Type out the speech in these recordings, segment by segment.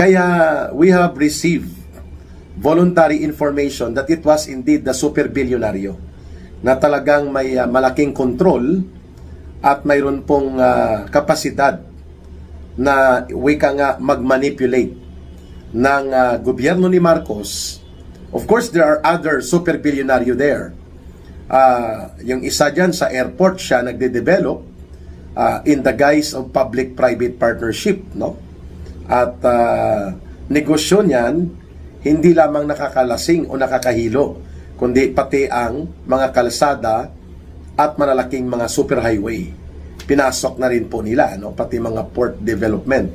Kaya we have received voluntary information that it was indeed the super bilyonaryo na talagang may malaking control at mayroon pong kapasidad na wika nga mag-manipulate ng gobyerno ni Marcos. Of course, there are other super bilyonaryo there. Yung isa dyan sa airport, siya nagde-develop in the guise of public-private partnership, no? At negosyo niyan, hindi lamang nakakalasing o nakakahilo, kundi pati ang mga kalsada at malalaking mga superhighway. Pinasok na rin po nila, no? Pati mga port development.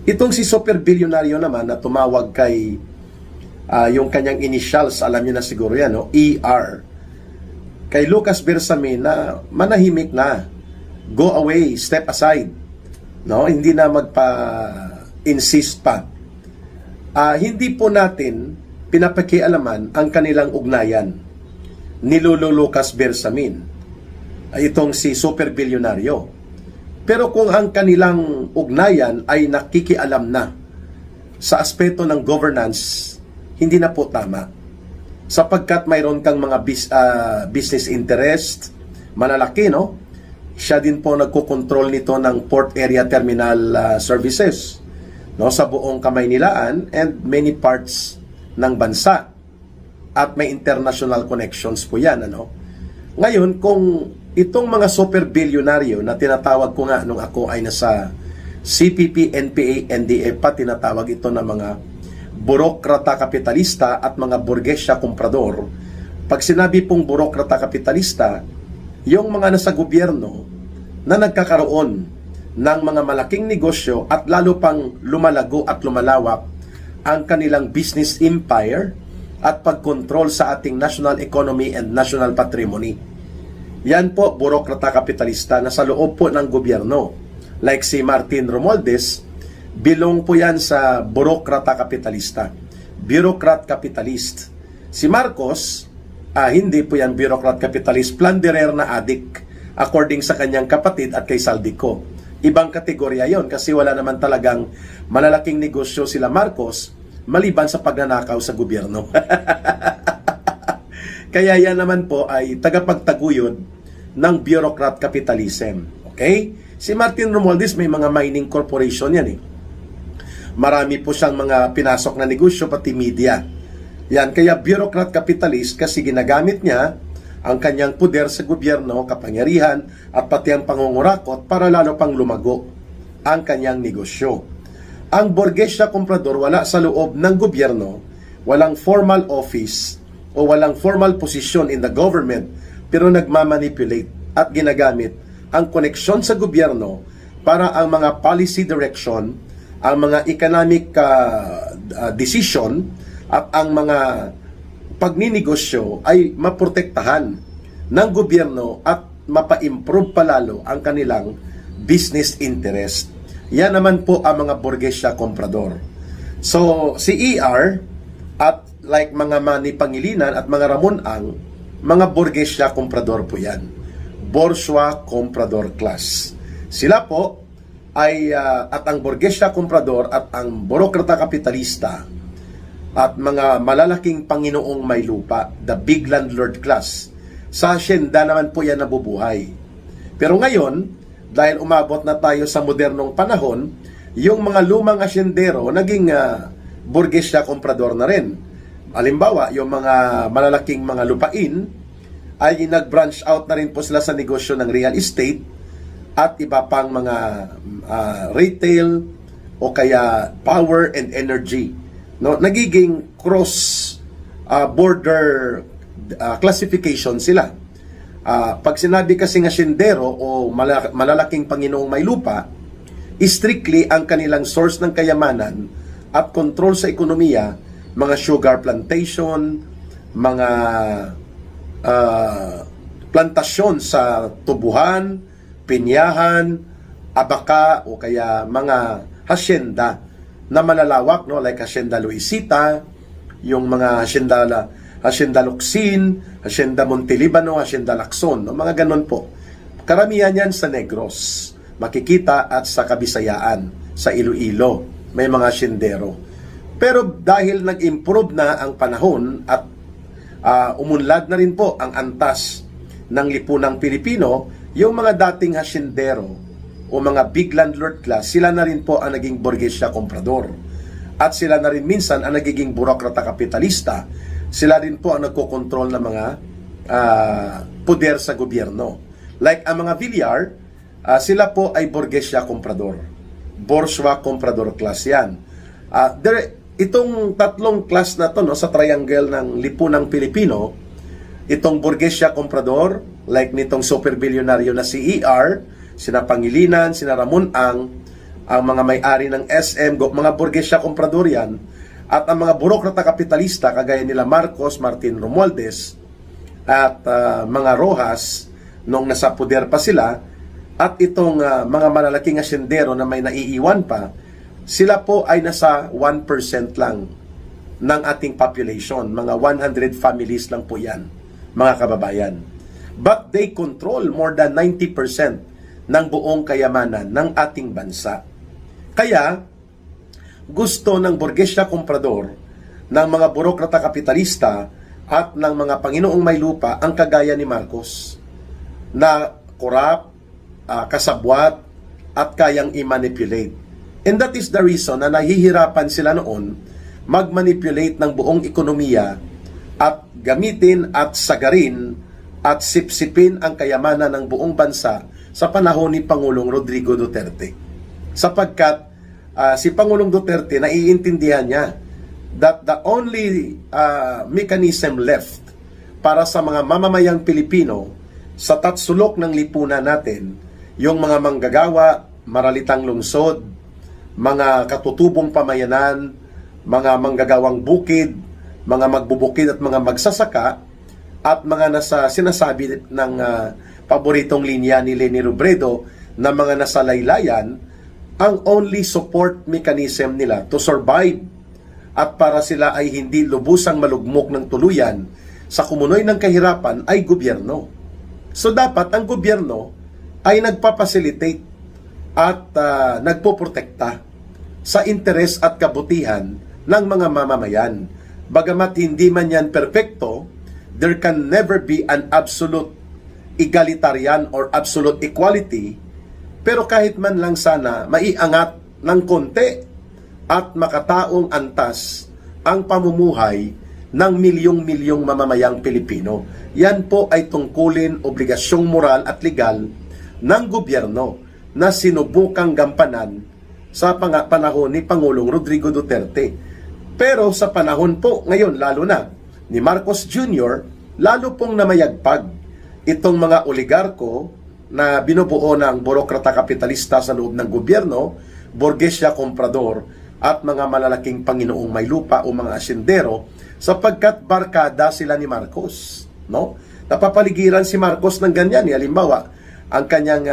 Itong si super bilyonaryo naman na tumawag kay yung kanyang initials, alam niyo na siguro yan, no? ER. Kay Lucas Bersamin na manahimik na. Go away, step aside. No? Hindi na magpa-insist pa. Hindi po natin pinapakialaman ang kanilang ugnayan ni Lolo Lucas Bersamin. Itong si super bilyonaryo. Pero kung ang kanilang ugnayan ay nakikialam na sa aspeto ng governance, hindi na po tama. Sapagkat mayroon kang mga business interest, malalaki, no? Siya din po nagkokontrol nito ng port area terminal services, no? Sa buong Kamaynilaan and many parts ng bansa. At may international connections po yan, ano? Ngayon, kung itong mga super bilyonaryo na tinatawag ko nga nung ako ay nasa CPP, NPA, NDA pa, tinatawag ito na mga burokrata kapitalista at mga burgesya komprador. Pag sinabi pong burokrata kapitalista, yung mga nasa gobyerno na nagkakaroon ng mga malaking negosyo at lalo pang lumalago at lumalawak ang kanilang business empire at pagkontrol sa ating national economy and national patrimony. Yan po, burokrata kapitalista na sa loob po ng gobyerno. Like si Martin Romualdez, bilong po yan sa burokrata kapitalista. Bureaucrat capitalist. Si Marcos, hindi po yan bureaucrat capitalist, plunderer na adik, according sa kanyang kapatid at kay Saldico. Ibang kategorya yon kasi wala naman talagang malalaking negosyo sila Marcos maliban sa pagnanakaw sa gobyerno. Kaya yan naman po ay tagapagtaguyod ng bureaucrat capitalism. Okay? Si Martin Romualdez may mga mining corporation yan eh. Marami po siyang mga pinasok na negosyo, pati media. Yan, kaya bureaucrat capitalist kasi ginagamit niya ang kanyang puder sa gobyerno, kapangyarihan, at pati ang pangungurakot para lalo pang lumago ang kanyang negosyo. Ang burgesya komprador wala sa loob ng gobyerno, walang formal office o walang formal position in the government, pero nagmamanipulate at ginagamit ang koneksyon sa gobyerno para ang mga policy direction, ang mga economic decision at ang mga pagninegosyo ay maprotektahan ng gobyerno at mapa-improve palalo ang kanilang business interest. Yan naman po ang mga burgesya komprador. So, si ER at like mga Manny Pangilinan at mga Ramon Ang, mga burgesya komprador po yan. Bourgeois comprador class. Sila po ay at ang burgesya komprador at ang burokrata kapitalista at mga malalaking panginoong may lupa, the big landlord class, sa asyenda naman po yan nabubuhay. Pero ngayon, dahil umabot na tayo sa modernong panahon, yung mga lumang asyendero naging burgesya komprador na rin. Halimbawa, yung mga malalaking mga lupain ay nag-branch out na rin po sila sa negosyo ng real estate at iba pang mga retail o kaya power and energy. No, nagiging cross border classification sila. Pag sinabi kasi ng asyendero o malalaking panginoong may lupa, strictly ang kanilang source ng kayamanan at control sa ekonomiya, mga sugar plantation, mga plantasyon sa tubuhan, pinyahan, abaka o kaya mga hasyenda na malalawak, no? Like Hacienda Luisita, yung mga Hacienda Locsin, Hacienda Montelibano, Hacienda Lacson, no? Mga ganon po. Karamihan yan sa Negros, makikita at sa Kabisayaan, sa Iloilo. may mga siyendero. Pero dahil nag-improve na ang panahon at umunlad na rin po ang antas ng lipunang Pilipino, yung mga dating hasyendero o mga big landlord class, sila na rin po ang naging burgesya komprador. At sila na rin minsan ang nagiging burokrata kapitalista. Sila rin po ang nagkokontrol ng mga poder sa gobyerno. Like ang mga Villar, sila po ay burgesya komprador. Bourgeois komprador class yan. Itong tatlong class na to, no, sa triangle ng lipunang Pilipino, itong burgesya komprador, like nitong super bilyonaryo na si ER, sina Pangilinan, sina Ramon ang mga may-ari ng SM, mga burgesya komprador yan, at ang mga burokrata kapitalista, kagaya nila Marcos, Martin Romualdez, at mga Rojas, nung nasa puder pa sila, at itong mga malalaking asyendero na may naiiwan pa, sila po ay nasa 1% lang ng ating population. Mga 100 families lang po yan, mga kababayan. But they control more than 90% ng buong kayamanan ng ating bansa. Kaya, gusto ng burgesya komprador, ng mga burokrata kapitalista, at ng mga Panginoong may lupa ang kagaya ni Marcos, na korap, kasabwat, at kayang i-manipulate. And that is the reason na nahihirapan sila noon mag-manipulate ng buong ekonomiya at gamitin at sagarin at sipsipin ang kayamanan ng buong bansa sa panahon ni Pangulong Rodrigo Duterte. Sapagkat si Pangulong Duterte, naiintindihan niya that the only mechanism left para sa mga mamamayang Pilipino sa tatsulok ng lipunan natin, yung mga manggagawa, maralitang lungsod, mga katutubong pamayanan, mga manggagawang bukid, mga magbubukid at mga magsasaka, at mga nasa sinasabi ng paboritong linya ni Leni Robredo na mga nasa laylayan, ang only support mechanism nila to survive at para sila ay hindi lubusang malugmok ng tuluyan sa kumunoy ng kahirapan ay gobyerno. So dapat ang gobyerno ay nagpapacilitate at nagpoprotekta sa interes at kabutihan ng mga mamamayan. Bagamat hindi man yan perfecto, there can never be an absolute egalitarian or absolute equality, pero kahit man lang sana maiangat ng konti at makataong antas ang pamumuhay ng milyong-milyong mamamayang Pilipino. Yan po ay tungkulin, obligasyong moral at legal ng gobyerno na sinubukang gampanan sa panahon ni Pangulong Rodrigo Duterte. Pero sa panahon po ngayon, lalo na ni Marcos Jr., lalo pong namayagpag itong mga oligarko na binubuo ng burokrata kapitalista sa loob ng gobyerno, burgesya komprador, at mga malalaking Panginoong may lupa o mga asyendero, sapagkat barkada sila ni Marcos. No? Napapaligiran si Marcos ng ganyan. Halimbawa, ang kanyang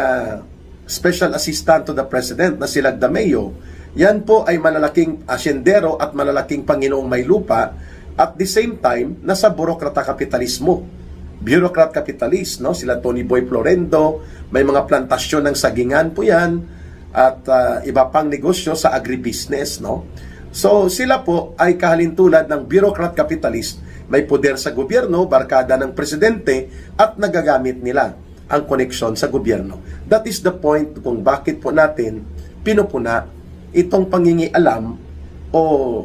special assistant to the president na si Lagdameo, yan po ay malalaking asyendero at malalaking Panginoong may lupa, at the same time, nasa burokrata kapitalismo. Bureaucrat capitalist, no? Sila Tony Boy Florendo, may mga plantasyon ng sagingan po yan, at iba pang negosyo sa agribusiness, no? So, sila po ay kahalintulad ng bureaucrat capitalist, may poder sa gobyerno, barkada ng presidente, at nagagamit nila ang koneksyon sa gobyerno. That is the point kung bakit po natin pinupuna itong pangingialam o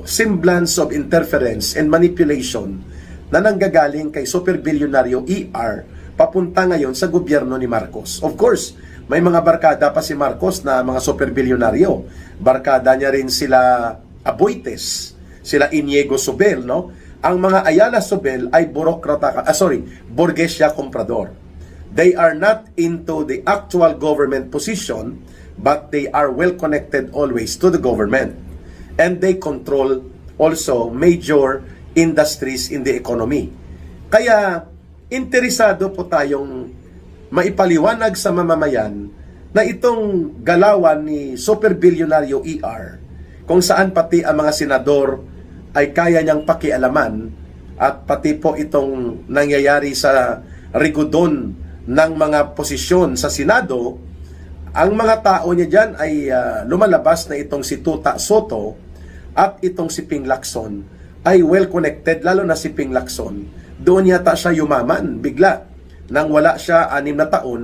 semblance of interference and manipulation na nanggagaling kay super bilyonaryo ER papunta ngayon sa gobyerno ni Marcos. Of course, may mga barkada pa si Marcos na mga super bilyonaryo. Barkada niya rin sila Aboites, sila Iniego Sobel, no? Ang mga Ayala Sobel ay burgesya komprador. They are not into the actual government position, but they are well connected always to the government. And they control also major industries in the economy. Kaya, interesado po tayong maipaliwanag sa mamamayan na itong galawan ni super bilyonaryo ER, kung saan pati ang mga senador ay kaya niyang pakialaman, at pati po itong nangyayari sa rigodon ng mga posisyon sa Senado Ang mga tao niya dyan ay lumalabas na itong si Tuta Soto at itong si Ping Lacson ay well connected, lalo na si Ping Lacson. Doon yata siya yumaman bigla nang wala siya 6 na taon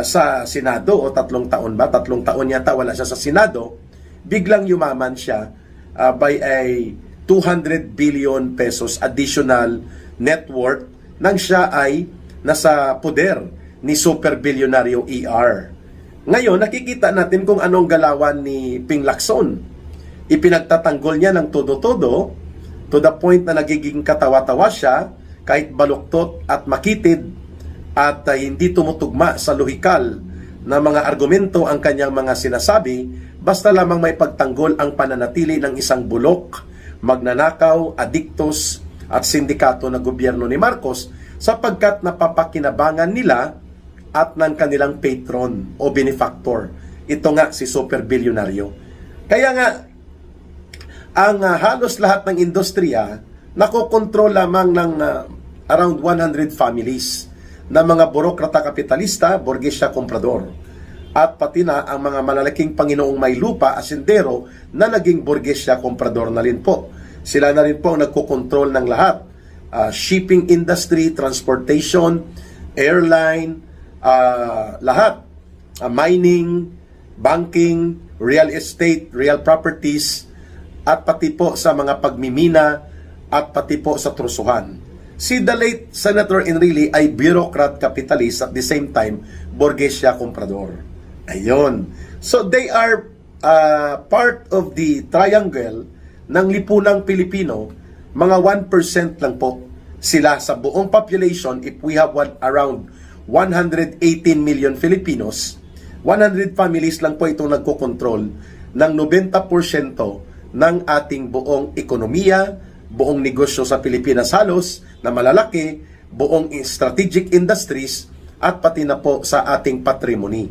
sa Senado, o 3 taon ba? 3 taon yata wala siya sa Senado. Biglang yumaman siya by a 200 billion pesos additional net worth nang siya ay nasa poder ni super bilyonaryo ER. Ngayon, nakikita natin kung anong galawan ni Ping Lacson. Ipinagtatanggol niya ng todo-todo to the point na nagiging katawa-tawa siya kahit baluktot at makitid at hindi tumutugma sa lohikal na mga argumento ang kanyang mga sinasabi, basta lamang may pagtanggol ang pananatili ng isang bulok, magnanakaw, adiktos at sindikato na gobyerno ni Marcos sapagkat napapakinabangan nila at ng kanilang patron o benefactor. Ito nga si super bilyonaryo. Kaya nga, ang halos lahat ng industriya nakokontrol lamang ng around 100 families na mga burokrata kapitalista, borgesya komprador. At pati na ang mga malalaking panginoong may lupa, asindero, na naging borgesya komprador na rin po. Sila na rin po ang nagkokontrol ng lahat. Shipping industry, transportation, airline, lahat. Mining, banking, real estate, real properties, at pati po sa mga pagmimina, at pati po sa trusuhan. Si the late Senator Enrile ay bureaucrat capitalist at the same time, borgesya komprador. Ayun. So they are part of the triangle ng lipunang Pilipino. Mga 1% lang po sila sa buong population. If we have around 118 million Filipinos, 100 families lang po itong nagkokontrol ng 90% ng ating buong ekonomiya, buong negosyo sa Pilipinas halos na malalaki, buong strategic industries at pati na po sa ating patrimony.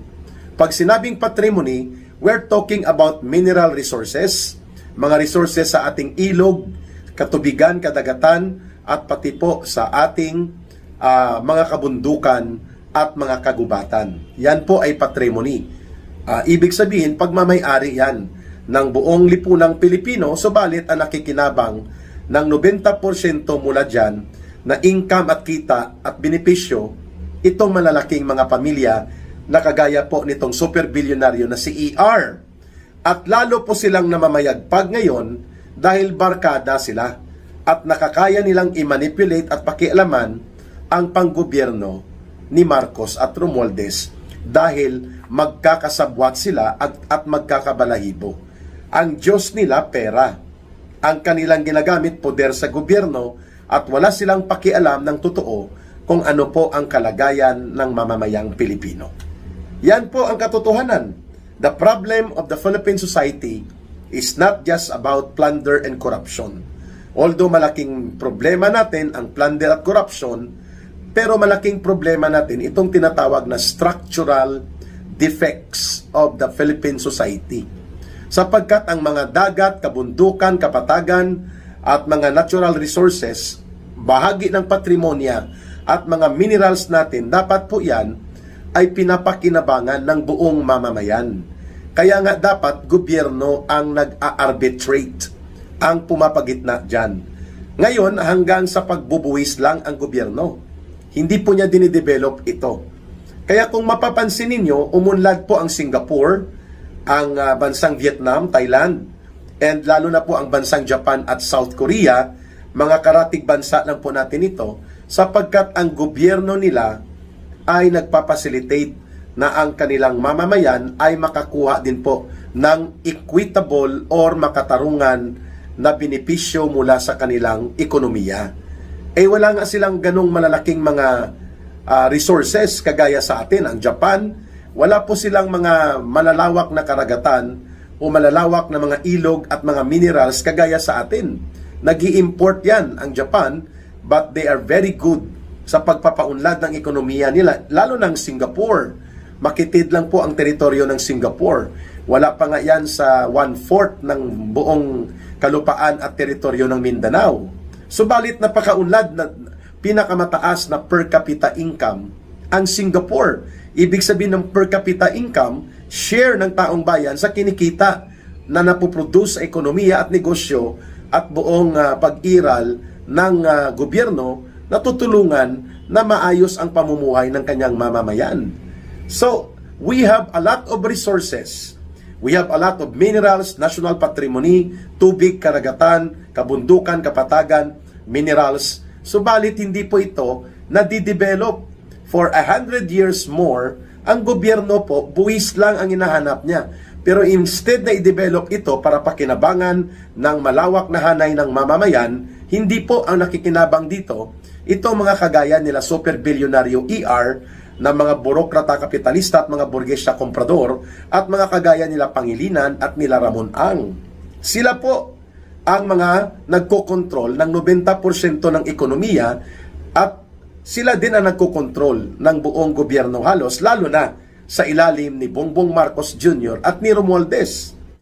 Pag sinabing patrimony, we're talking about mineral resources, mga resources sa ating ilog, katubigan, kadagatan, at pati po sa ating mga kabundukan at mga kagubatan. Yan po ay patrimony. Ibig sabihin, pagmamay-ari yan ng buong lipunang Pilipino, subalit ang nakikinabang ng 90% mula dyan na income at kita at benepisyo, itong malalaking mga pamilya na kagaya po nitong super bilyonaryo na si ER. At lalo po silang namamayagpag ngayon dahil barkada sila at nakakaya nilang i-manipulate at pakialaman ang panggobyerno ni Marcos at Romualdez dahil magkakasabwat sila at magkakabalahibo. Ang Diyos nila pera. Ang kanilang ginagamit poder sa gobyerno at wala silang pakialam ng totoo kung ano po ang kalagayan ng mamamayang Pilipino. Yan po ang katotohanan. The problem of the Philippine society is not just about plunder and corruption. Although malaking problema natin ang plunder at corruption, pero malaking problema natin itong tinatawag na structural defects of the Philippine society. Sapagkat ang mga dagat, kabundukan, kapatagan at mga natural resources, bahagi ng patrimonya at mga minerals natin, dapat po yan ay pinapakinabangan ng buong mamamayan. Kaya nga dapat gobyerno ang nag-arbitrate, ang pumapagitna dyan. Ngayon, hanggang sa pagbubuwis lang ang gobyerno. Hindi po niya dinidevelop ito. Kaya kung mapapansin ninyo, umunlad po ang Singapore, ang bansang Vietnam, Thailand, and lalo na po ang bansang Japan at South Korea. Mga karatig bansa lang po natin ito, sapagkat ang gobyerno nila ay nagpapacilitate na ang kanilang mamamayan ay makakuha din po ng equitable or makatarungan na benepisyo mula sa kanilang ekonomiya. Wala nga silang ganong malalaking mga resources kagaya sa atin, ang Japan. Wala po silang mga malalawak na karagatan o malalawak na mga ilog at mga minerals kagaya sa atin. Nag-i-import yan ang Japan, but they are very good sa pagpapaunlad ng ekonomiya nila, lalo ng Singapore. Makitid lang po ang teritoryo ng Singapore. Wala pa nga yan sa 1/4 ng buong kalupaan at teritoryo ng Mindanao. Subalit napakaunlad na pinakamataas na per capita income ang Singapore. Ibig sabihin ng per capita income, share ng taong bayan sa kinikita na napoproduce sa ekonomiya at negosyo at buong pag-iral ng gobyerno na tutulungan na maayos ang pamumuhay ng kanyang mamamayan. So, we have a lot of resources. We have a lot of minerals, national patrimony, tubig, karagatan, kabundukan, kapatagan, minerals. Subalit hindi po ito nadidevelop. For 100 years more, ang gobyerno po, buwis lang ang hinahanap niya. Pero instead na i-develop ito para pakinabangan ng malawak na hanay ng mamamayan, hindi po ang nakikinabang dito, ito mga kagaya nila super bilyonaryo ER, na mga burokrata kapitalista at mga burgesya komprador, at mga kagaya nila Pangilinan at nila Ramon Ang. Sila po ang mga nagkokontrol ng 90% ng ekonomiya at sila din ang nagkokontrol ng buong gobyerno halos, lalo na sa ilalim ni Bongbong Marcos Jr. at ni Romualdez.